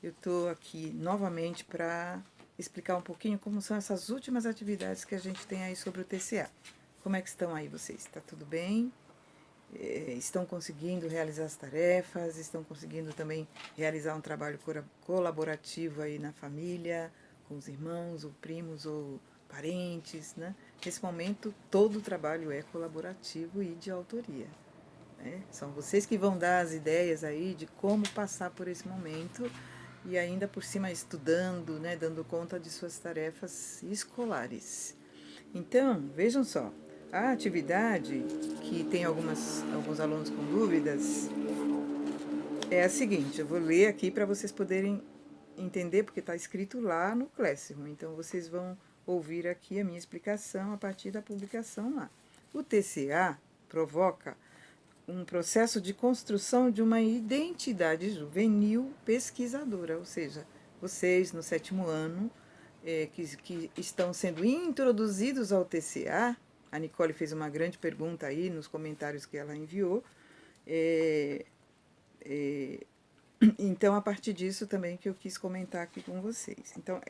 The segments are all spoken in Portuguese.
eu estou aqui novamente para explicar um pouquinho como são essas últimas atividades que a gente tem aí sobre o TCA. Como é que estão aí vocês? Está tudo bem? Estão conseguindo realizar as tarefas? Estão conseguindo também realizar um trabalho colaborativo aí na família, com os irmãos, ou primos, ou parentes, né? Nesse momento, todo o trabalho é colaborativo e de autoria. Né? São vocês que vão dar as ideias aí de como passar por esse momento e ainda por cima estudando, né, dando conta de suas tarefas escolares. Então, vejam só, a atividade que tem alguns alunos com dúvidas é a seguinte, eu vou ler aqui para vocês poderem entender, porque está escrito lá no Classroom, então vocês vão ouvir aqui a minha explicação a partir da publicação lá. O TCA provoca um processo de construção de uma identidade juvenil pesquisadora, ou seja, vocês no 7º ano, que estão sendo introduzidos ao TCA, a Nicole fez uma grande pergunta aí nos comentários que ela enviou, então, a partir disso também que eu quis comentar aqui com vocês. Então,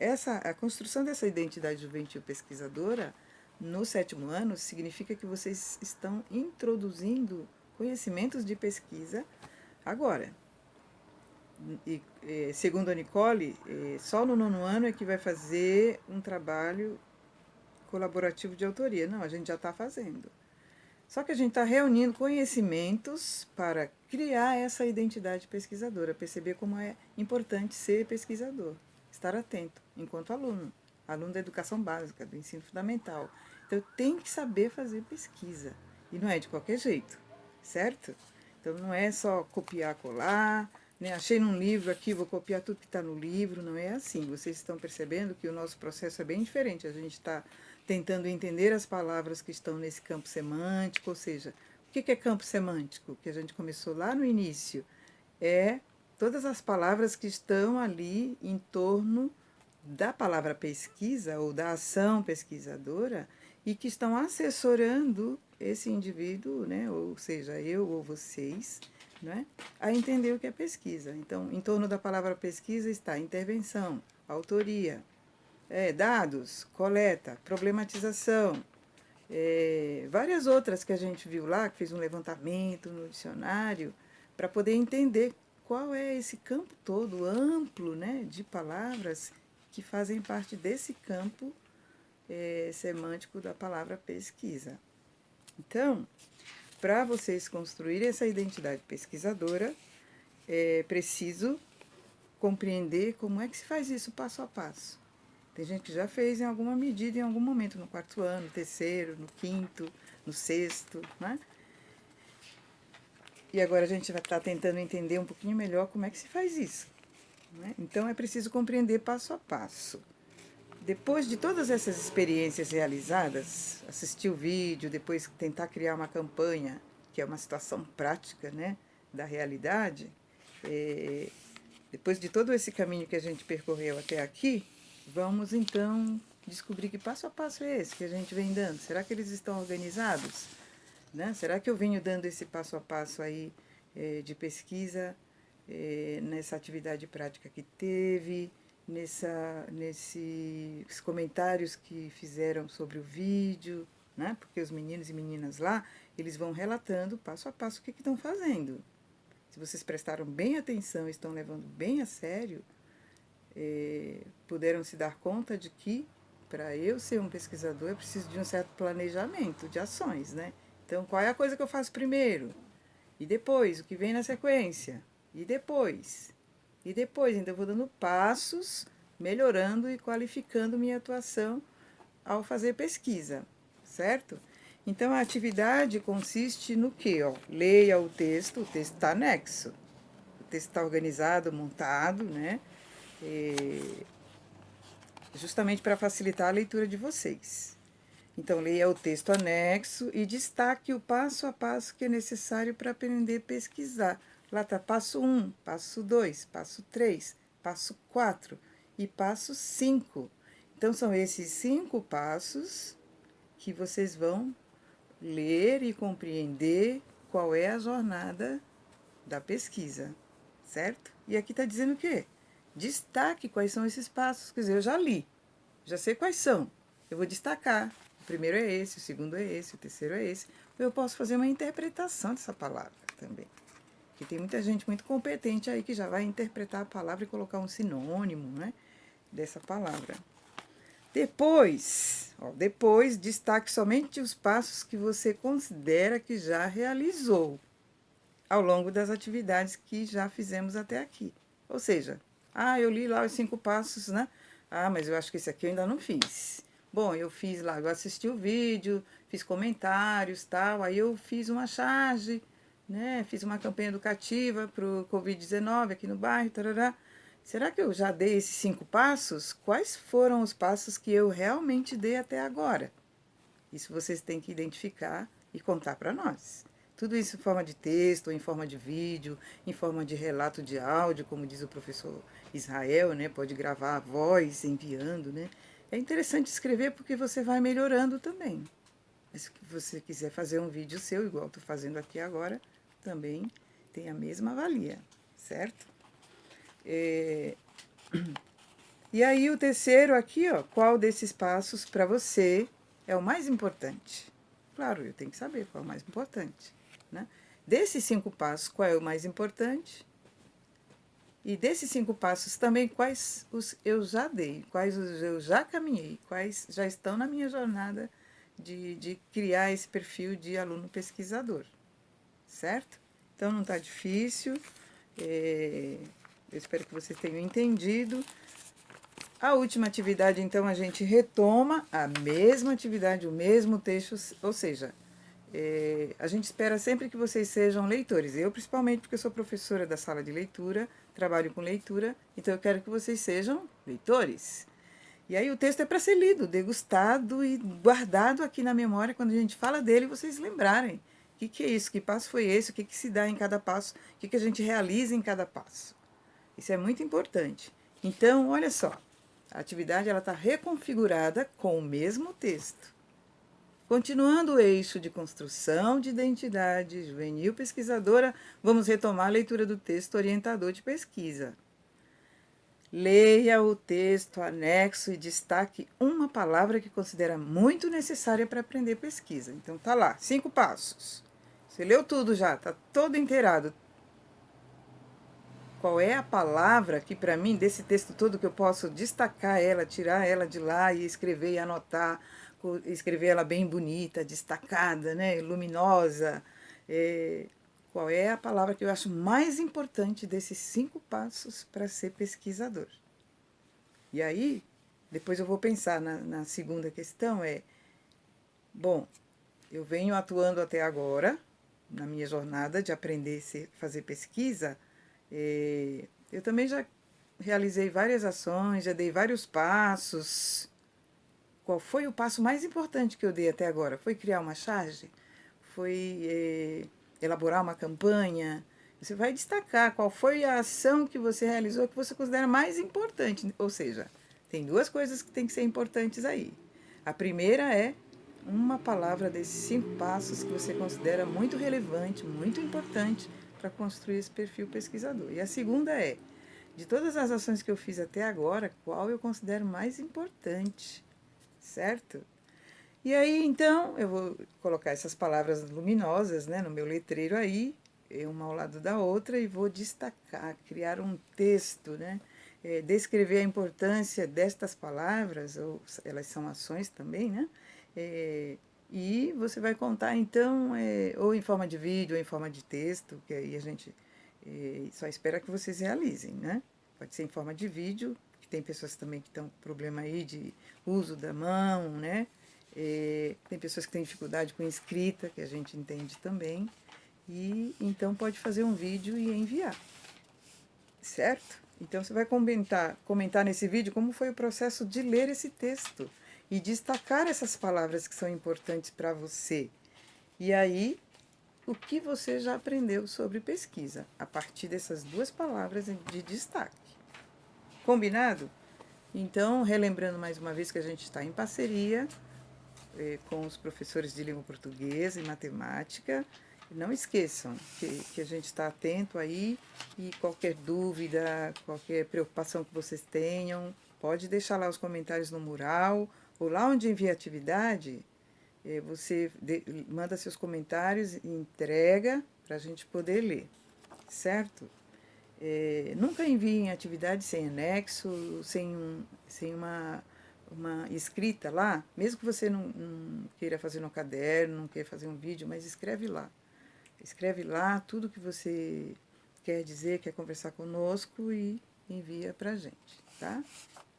a construção dessa identidade juvenil pesquisadora no 7º ano significa que vocês estão introduzindo conhecimentos de pesquisa agora. E, segundo a Nicole, só no 9º ano é que vai fazer um trabalho colaborativo de autoria. Não, a gente já está fazendo. Só que a gente está reunindo conhecimentos para criar essa identidade pesquisadora, perceber como é importante ser pesquisador, estar atento enquanto aluno da educação básica, do ensino fundamental. Então, tem que saber fazer pesquisa, e não é de qualquer jeito, certo? Então, não é só copiar, colar, né? Achei num livro aqui, vou copiar tudo que está no livro, não é assim. Vocês estão percebendo que o nosso processo é bem diferente, a gente está tentando entender as palavras que estão nesse campo semântico, ou seja, o que é campo semântico? Que a gente começou lá no início, é todas as palavras que estão ali em torno da palavra pesquisa ou da ação pesquisadora e que estão assessorando esse indivíduo, né, ou seja, eu ou vocês, né, a entender o que é pesquisa. Então, em torno da palavra pesquisa está intervenção, autoria, dados, coleta, problematização, várias outras que a gente viu lá, que fez um levantamento no dicionário, para poder entender qual é esse campo todo amplo, né, de palavras que fazem parte desse campo semântico da palavra pesquisa. Então, para vocês construírem essa identidade pesquisadora, é preciso compreender como é que se faz isso passo a passo. Tem gente que já fez em alguma medida, em algum momento, no 4º ano, no 3º, no 5º, no 6º, né? E agora a gente vai estar tentando entender um pouquinho melhor como é que se faz isso. Né? Então é preciso compreender passo a passo. Depois de todas essas experiências realizadas, assistir o vídeo, depois tentar criar uma campanha, que é uma situação prática, né, da realidade, depois de todo esse caminho que a gente percorreu até aqui, vamos então descobrir que passo a passo é esse que a gente vem dando. Será que eles estão organizados? Né? Será que eu venho dando esse passo a passo aí de pesquisa nessa atividade prática que teve, nesses comentários que fizeram sobre o vídeo, né? Porque os meninos e meninas lá, eles vão relatando passo a passo o que estão fazendo. Se vocês prestaram bem atenção e estão levando bem a sério, puderam se dar conta de que para eu ser um pesquisador eu preciso de um certo planejamento de ações, né? Então, qual é a coisa que eu faço primeiro? E depois, o que vem na sequência? E depois? E depois, então eu vou dando passos, melhorando e qualificando minha atuação ao fazer pesquisa, certo? Então, a atividade consiste no quê? Ó, leia o texto está anexo. O texto está organizado, montado, né? Justamente para facilitar a leitura de vocês. Então, leia o texto anexo e destaque o passo a passo que é necessário para aprender a pesquisar. Lá está passo 1, passo 2, passo 3, passo 4 e passo 5. Então, são esses 5 passos que vocês vão ler e compreender qual é a jornada da pesquisa, certo? E aqui está dizendo o quê? destaque quais são esses passos. Quer dizer, eu já li, já sei quais são. Eu vou destacar. O primeiro é esse, o segundo é esse, o terceiro é esse. Eu posso fazer uma interpretação dessa palavra também. Porque tem muita gente muito competente aí que já vai interpretar a palavra e colocar um sinônimo, né, dessa palavra. Depois, destaque somente os passos que você considera que já realizou ao longo das atividades que já fizemos até aqui. Ou seja, eu li lá os 5 passos, né? Mas eu acho que esse aqui eu ainda não fiz. Bom, eu fiz lá, eu assisti o vídeo, fiz comentários, tal, aí eu fiz uma charge, né? Fiz uma campanha educativa para o Covid-19 aqui no bairro, tarará. Será que eu já dei esses 5 passos? Quais foram os passos que eu realmente dei até agora? Isso vocês têm que identificar e contar para nós. Tudo isso em forma de texto, em forma de vídeo, em forma de relato de áudio, como diz o professor Israel, né? Pode gravar a voz enviando, né? É interessante escrever porque você vai melhorando também. Se você quiser fazer um vídeo seu, igual estou fazendo aqui agora, também tem a mesma valia, certo? E aí o terceiro aqui, ó, qual desses passos para você é o mais importante? Claro, eu tenho que saber qual é o mais importante, né? Desses 5 passos, qual é o mais importante? E desses 5 passos também, quais os eu já dei, quais os eu já caminhei, quais já estão na minha jornada de criar esse perfil de aluno pesquisador, certo? Então não está difícil, eu espero que vocês tenham entendido. A última atividade, então, a gente retoma a mesma atividade, o mesmo texto, ou seja, a gente espera sempre que vocês sejam leitores. Eu, principalmente, porque sou professora da sala de leitura, trabalho com leitura, então eu quero que vocês sejam leitores. E aí o texto é para ser lido, degustado e guardado aqui na memória, quando a gente fala dele, vocês lembrarem. O que é isso? Que passo foi esse? O que se dá em cada passo? O que a gente realiza em cada passo? Isso é muito importante. Então, olha só. A atividade está reconfigurada com o mesmo texto. Continuando o eixo de construção de identidade juvenil pesquisadora, vamos retomar a leitura do texto orientador de pesquisa. Leia o texto anexo e destaque uma palavra que considera muito necessária para aprender pesquisa. Então tá lá, 5 passos. Você leu tudo já, tá todo inteirado. Qual é a palavra que, para mim, desse texto todo, que eu posso destacar ela, tirar ela de lá e escrever e anotar, escrever ela bem bonita, destacada, né, luminosa? Qual é a palavra que eu acho mais importante desses 5 passos para ser pesquisador? E aí, depois eu vou pensar na segunda questão, bom, eu venho atuando até agora, na minha jornada de aprender a fazer pesquisa. Eu também já realizei várias ações, já dei vários passos. Qual foi o passo mais importante que eu dei até agora? Foi criar uma charge? Foi elaborar uma campanha? Você vai destacar qual foi a ação que você realizou que você considera mais importante. Ou seja, tem 2 coisas que têm que ser importantes aí. A primeira é uma palavra desses 5 passos que você considera muito relevante, muito importante para construir esse perfil pesquisador. E a segunda é, de todas as ações que eu fiz até agora, qual eu considero mais importante, certo? E aí, então, eu vou colocar essas palavras luminosas, né, no meu letreiro aí, uma ao lado da outra, e vou destacar, criar um texto, né, descrever a importância destas palavras, ou elas são ações também, né, e você vai contar, então, ou em forma de vídeo, ou em forma de texto, que aí a gente só espera que vocês realizem, né? Pode ser em forma de vídeo, que tem pessoas também que estão com problema aí de uso da mão, né? Tem pessoas que têm dificuldade com escrita, que a gente entende também. E então pode fazer um vídeo e enviar, certo? Então você vai comentar nesse vídeo como foi o processo de ler esse texto e destacar essas palavras que são importantes para você. E aí, o que você já aprendeu sobre pesquisa, a partir dessas 2 palavras de destaque. Combinado? Então, relembrando mais uma vez que a gente está em parceria com os professores de língua portuguesa e matemática, Não esqueçam que a gente está atento aí e qualquer dúvida, qualquer preocupação que vocês tenham, pode deixar lá os comentários no mural ou lá onde envia atividade, você manda seus comentários e entrega para a gente poder ler, certo? Nunca enviem atividade sem anexo, sem uma escrita lá, mesmo que você não queira fazer no caderno, não queira fazer um vídeo, mas escreve lá. Escreve lá tudo que você quer dizer, quer conversar conosco e envia para a gente, tá?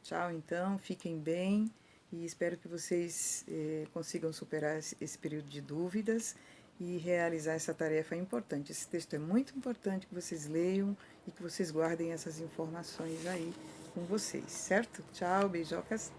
Tchau, então, fiquem bem e espero que vocês consigam superar esse período de dúvidas e realizar essa tarefa importante. Esse texto é muito importante que vocês leiam e que vocês guardem essas informações aí com vocês, certo? Tchau, beijocas.